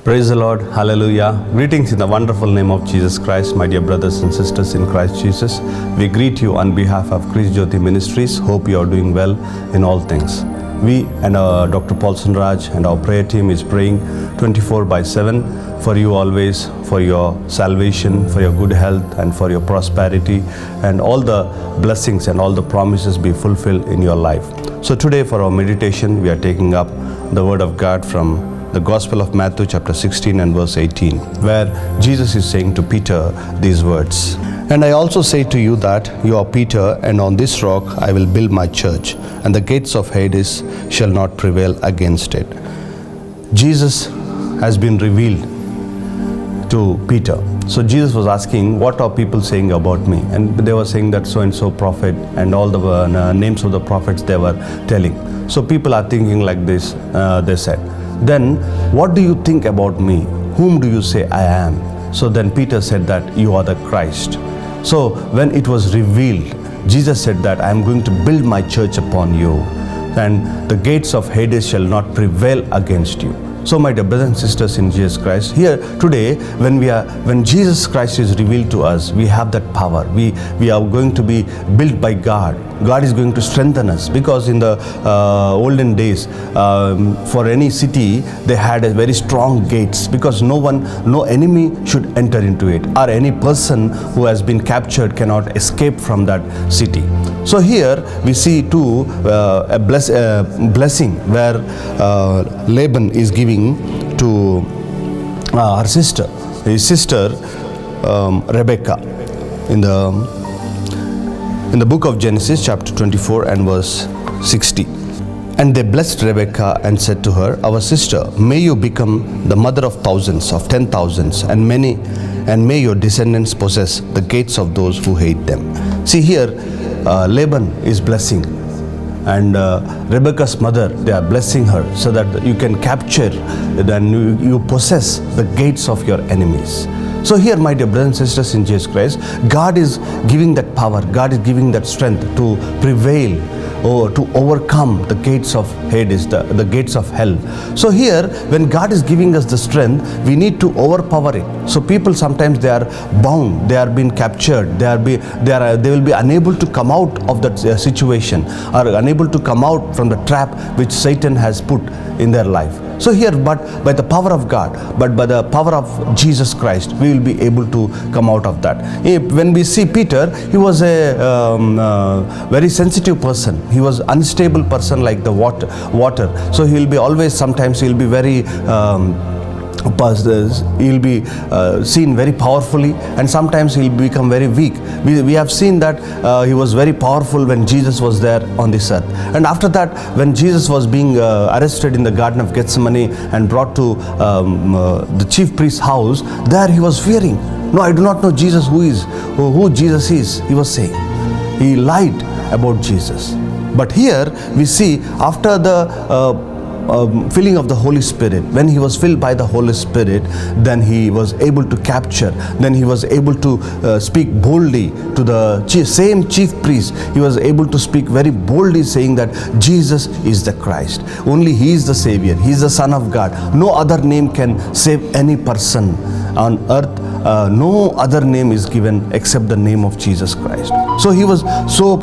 Praise the Lord. Hallelujah. Greetings in the wonderful name of Jesus Christ, my dear brothers and sisters in Christ Jesus. We greet you on behalf of Chris Jyoti Ministries. Hope you are doing well in all things. We and Dr. Paulson Raj and our prayer team is praying 24/7 for you always, for your salvation, for your good health and for your prosperity, and all the blessings and all the promises be fulfilled in your life. So today for our meditation, we are taking up the word of God from the Gospel of Matthew chapter 16 and verse 18, where Jesus is saying to Peter these words. And I also say to you that you are Peter, and on this rock I will build my church, and the gates of Hades shall not prevail against it. Jesus has been revealed to Peter. So Jesus was asking, what are people saying about me? And they were saying that so and so prophet, and all the names of the prophets they were telling. So people are thinking like this, they said. Then what do you think about me? Whom do you say I am? So then Peter said that you are the Christ. So when it was revealed, Jesus said that I am going to build my church upon you, and the gates of Hades shall not prevail against you. So my dear brothers and sisters in Jesus Christ, here today when Jesus Christ is revealed to us, we have that power. We are going to be built by God. God is going to strengthen us, because in the olden days, for any city they had a very strong gates, because no enemy should enter into it, or any person who has been captured cannot escape from that city. So here we see too a blessing where Laban is giving to his sister Rebecca in the book of Genesis chapter 24 and verse 60. And they blessed Rebecca and said to her, our sister, may you become the mother of thousands, of 10,000s, and may your descendants possess the gates of those who hate them. See here, Laban is blessing, and Rebecca's mother, they are blessing her so that you can capture, then you possess the gates of your enemies. So here, my dear brothers and sisters in Jesus Christ, God is giving that power, God is giving that strength to prevail or to overcome the gates of Hades, the gates of hell. So here, when God is giving us the strength, we need to overpower it. So people sometimes they are bound, they are being captured, they will be unable to come out of that situation, or unable to come out from the trap which Satan has put in their life. So here, but by the power of God, but by the power of Jesus Christ, we will be able to come out of that. When we see Peter, he was a very sensitive person. He was unstable person like the water. So he will be always, sometimes he will be very he'll be seen very powerfully, and sometimes he'll become very weak. We have seen that he was very powerful when Jesus was there on this earth, and after that, when Jesus was being arrested in the Garden of Gethsemane and brought to the chief priest's house, there he was fearing. No, I do not know Jesus, who Jesus is, he was saying. He lied about Jesus. But here we see, after the filling of the Holy Spirit, when he was filled by the Holy Spirit, then he was able to capture, then he was able to speak boldly to the same chief priest. He was able to speak very boldly, saying that Jesus is the Christ. Only he is the Savior. He is the Son of God. No other name can save any person on earth. No other name is given except the name of Jesus Christ. So he was so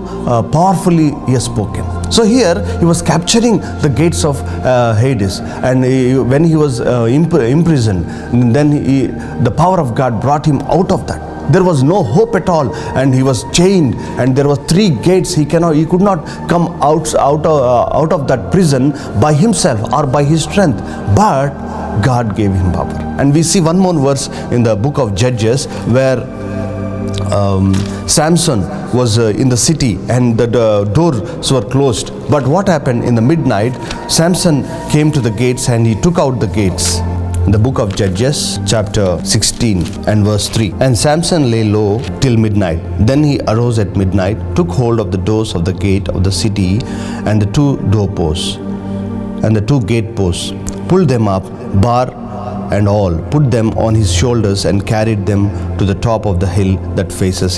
powerfully he has spoken. So here he was capturing the gates of Hades, and when he was imprisoned, then the power of God brought him out of that. There was no hope at all, and he was chained, and there were 3 gates. He could not come out of that prison by himself or by his strength, but God gave him power. And we see one more verse in the book of Judges where Samson was in the city, and the doors were closed. But what happened in the midnight? Samson came to the gates and he took out the gates. In the book of Judges chapter 16 and verse 3. And Samson lay low till midnight. Then he arose at midnight, took hold of the doors of the gate of the city and the 2 doorposts and the 2 gate posts, pulled them up, bar and all, put them on his shoulders, and carried them to the top of the hill that faces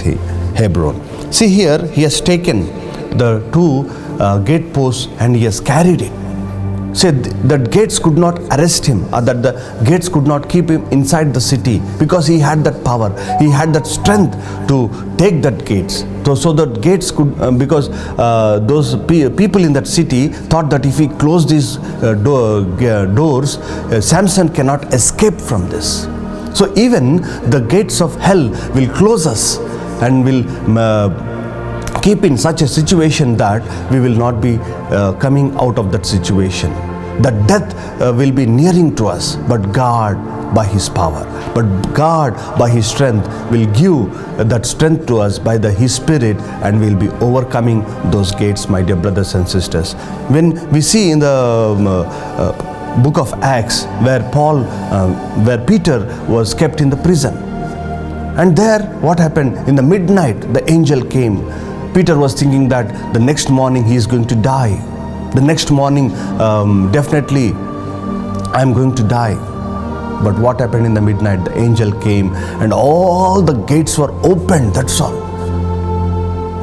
Hebron. See here, he has taken the 2 gate posts and he has carried it. said that gates could not arrest him, or that the gates could not keep him inside the city, because he had that power, he had that strength to take that gates. So that gates could, because those people in that city thought that if he closed these doors, Samson cannot escape from this. So even the gates of hell will close us and will keep in such a situation that we will not be coming out of that situation. That death will be nearing to us, but God by His power, but God by His strength will give that strength to us by His Spirit, and we'll be overcoming those gates, my dear brothers and sisters. When we see in the book of Acts where Peter was kept in the prison, and there what happened, in the midnight the angel came. Peter was thinking that the next morning he is going to die. The next morning definitely I am going to die. But what happened in the midnight? The angel came and all the gates were opened, that's all.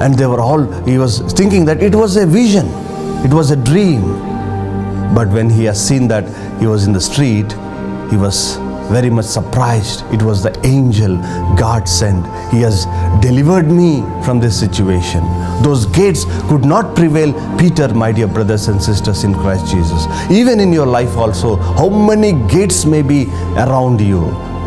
And they were all, he was thinking that it was a vision, it was a dream. But when he has seen that he was in the street, he was very much surprised. It was the angel God sent. He has delivered me from this situation. Those gates could not prevail Peter, my dear brothers and sisters in Christ Jesus. Even in your life also, how many gates may be around you?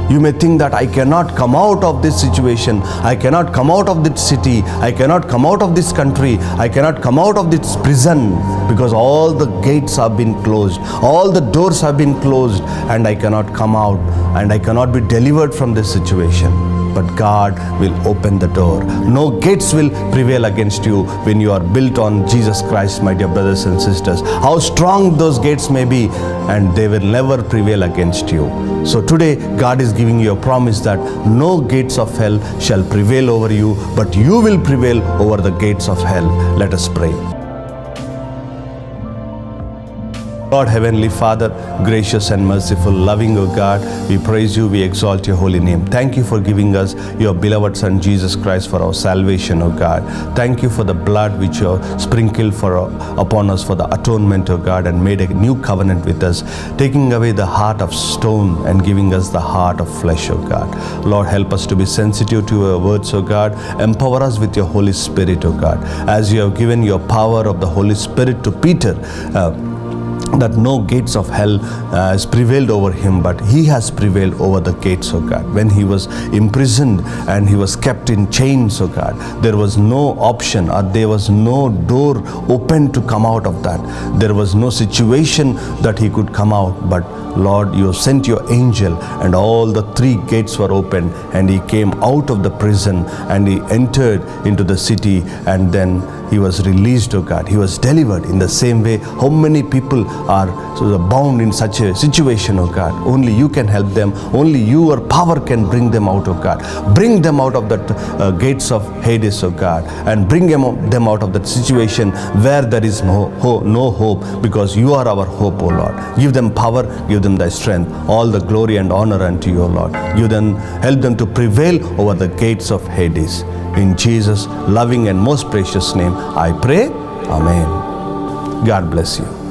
You may think that I cannot come out of this situation, I cannot come out of this city, I cannot come out of this country, I cannot come out of this prison, because all the gates have been closed, all the doors have been closed, and I cannot come out, and I cannot be delivered from this situation. But God will open the door. No gates will prevail against you when you are built on Jesus Christ, my dear brothers and sisters. How strong those gates may be, and they will never prevail against you. So today God is giving you a promise that no gates of hell shall prevail over you, but you will prevail over the gates of hell. Let us pray. Lord, Heavenly Father, gracious and merciful, loving, O God, we praise you, we exalt your holy name. Thank you for giving us your beloved Son, Jesus Christ, for our salvation, O God. Thank you for the blood which you sprinkled upon us for the atonement, O God, and made a new covenant with us, taking away the heart of stone and giving us the heart of flesh, O God. Lord, help us to be sensitive to your words, O God. Empower us with your Holy Spirit, O God. As you have given your power of the Holy Spirit to Peter, that no gates of hell has prevailed over him, but he has prevailed over the gates, of God. When he was imprisoned and he was kept in chains, of God, there was no option, or there was no door open to come out of that. There was no situation that he could come out, but Lord, you sent your angel and all the three gates were opened, and he came out of the prison and he entered into the city, and then he was released, oh God. He was delivered. In the same way, how many people are bound in such a situation, oh God? Only you can help them. Only your power can bring them out, oh God. Bring them out of that gates of Hades, oh God, and bring them out of that situation where there is no hope, because you are our hope, oh Lord. Give them power, give them thy strength. All the glory and honor unto you, O Lord. Help them to prevail over the gates of Hades. In Jesus' loving and most precious name, I pray. Amen. God bless you.